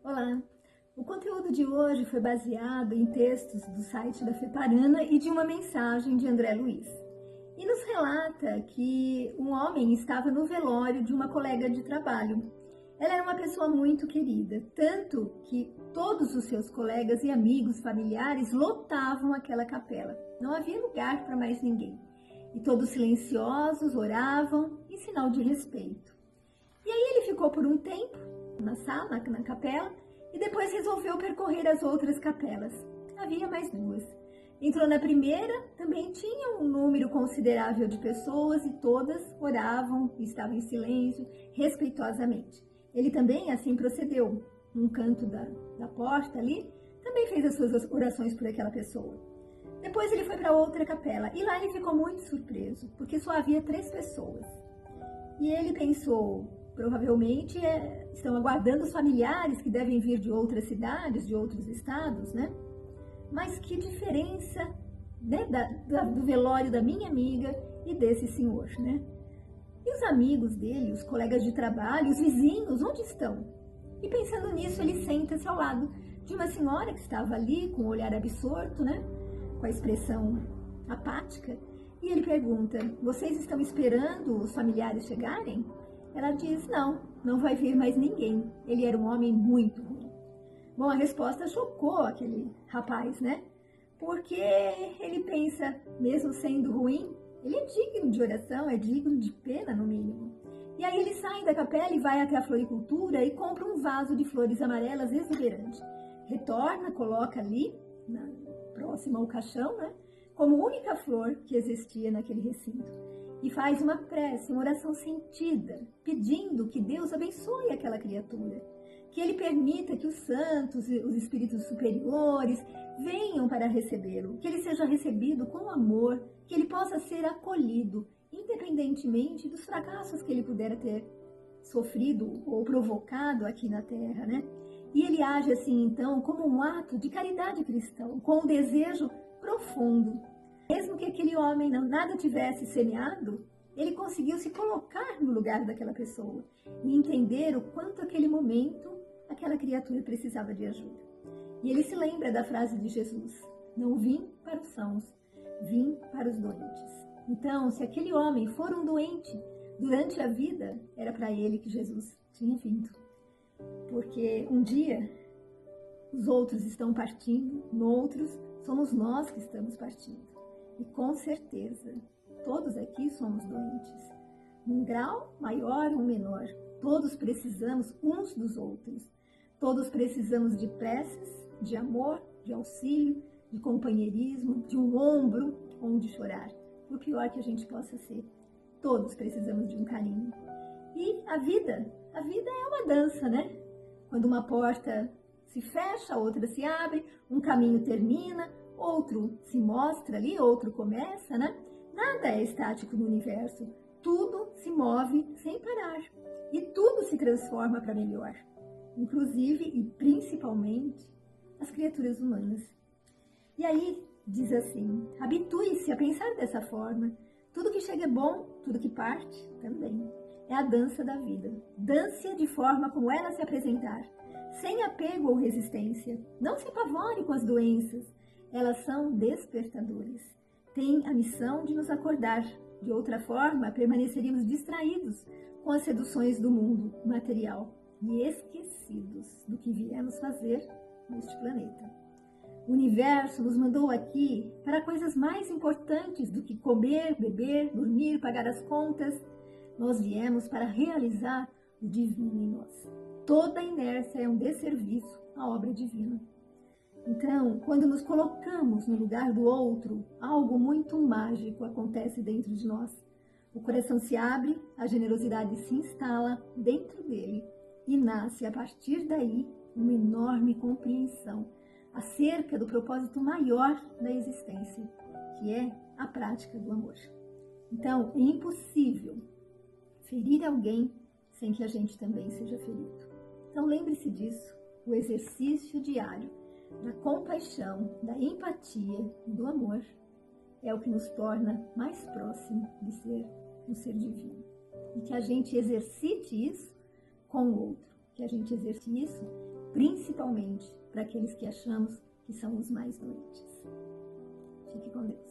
Olá! O conteúdo de hoje foi baseado em textos do site da FEPARANA e de uma mensagem de André Luiz. E nos relata que um homem estava no velório de uma colega de trabalho. Ela era uma pessoa muito querida, tanto que todos os seus colegas e amigos familiares lotavam aquela capela. Não havia lugar para mais ninguém. E todos silenciosos oravam em sinal de respeito. E aí ele ficou por um tempo na sala, na capela, e depois resolveu percorrer as outras capelas. Havia mais duas. Entrou na primeira, também tinha um número considerável de pessoas e todas oravam e estavam em silêncio, respeitosamente. Ele também assim procedeu. Num canto da porta ali, também fez as suas orações por aquela pessoa. Depois ele foi para outra capela e lá ele ficou muito surpreso, porque só havia 3 pessoas. E ele pensou, provavelmente estão aguardando os familiares que devem vir de outras cidades, de outros estados, né? Mas que diferença, né, do velório da minha amiga e desse senhor, né? E os amigos dele, os colegas de trabalho, os vizinhos, onde estão? E pensando nisso, ele senta-se ao lado de uma senhora que estava ali com o olhar absorto, né? Com a expressão apática. E ele pergunta, vocês estão esperando os familiares chegarem? Ela diz, não vai vir mais ninguém. Ele era um homem muito ruim. Bom, a resposta chocou aquele rapaz, né? Porque ele pensa, mesmo sendo ruim, ele é digno de oração, é digno de pena no mínimo. E aí ele sai da capela e vai até a floricultura e compra um vaso de flores amarelas exuberante. Retorna, coloca ali, próximo ao caixão, né? Como única flor que existia naquele recinto. E faz uma prece, uma oração sentida, pedindo que Deus abençoe aquela criatura, que Ele permita que os santos e os espíritos superiores venham para recebê-lo, que ele seja recebido com amor, que ele possa ser acolhido, independentemente dos fracassos que ele pudera ter sofrido ou provocado aqui na Terra, né? E ele age assim, então, como um ato de caridade cristã, com um desejo profundo. Mesmo que aquele homem nada tivesse semeado, ele conseguiu se colocar no lugar daquela pessoa e entender o quanto aquele momento aquela criatura precisava de ajuda. E ele se lembra da frase de Jesus, não vim para os sãos, vim para os doentes. Então, se aquele homem for um doente durante a vida, era para ele que Jesus tinha vindo. Porque um dia os outros estão partindo, noutros somos nós que estamos partindo. E com certeza, todos aqui somos doentes. Num grau maior ou menor, todos precisamos uns dos outros. Todos precisamos de preces, de amor, de auxílio, de companheirismo, de um ombro onde chorar. Por pior que a gente possa ser, todos precisamos de um carinho. E a vida é uma dança, né? Quando uma porta se fecha, a outra se abre, um caminho termina, outro se mostra ali, outro começa, né? Nada é estático no universo. Tudo se move sem parar. E tudo se transforma para melhor. Inclusive e principalmente as criaturas humanas. E aí diz assim, habitue-se a pensar dessa forma. Tudo que chega é bom, tudo que parte também. É a dança da vida. Dance de forma como ela se apresentar, sem apego ou resistência. Não se apavore com as doenças. Elas são despertadores. Têm a missão de nos acordar. De outra forma, permaneceríamos distraídos com as seduções do mundo material e esquecidos do que viemos fazer neste planeta. O universo nos mandou aqui para coisas mais importantes do que comer, beber, dormir, pagar as contas. Nós viemos para realizar o divino em nós. Toda inércia é um desserviço à obra divina. Então, quando nos colocamos no lugar do outro, algo muito mágico acontece dentro de nós. O coração se abre, a generosidade se instala dentro dele e nasce a partir daí uma enorme compreensão acerca do propósito maior da existência, que é a prática do amor. Então, é impossível ferir alguém sem que a gente também seja ferido. Então, lembre-se disso, o exercício diário da compaixão, da empatia e do amor é o que nos torna mais próximo de ser um ser divino. E que a gente exercite isso com o outro, que a gente exercite isso principalmente para aqueles que achamos que são os mais doentes. Fique com Deus.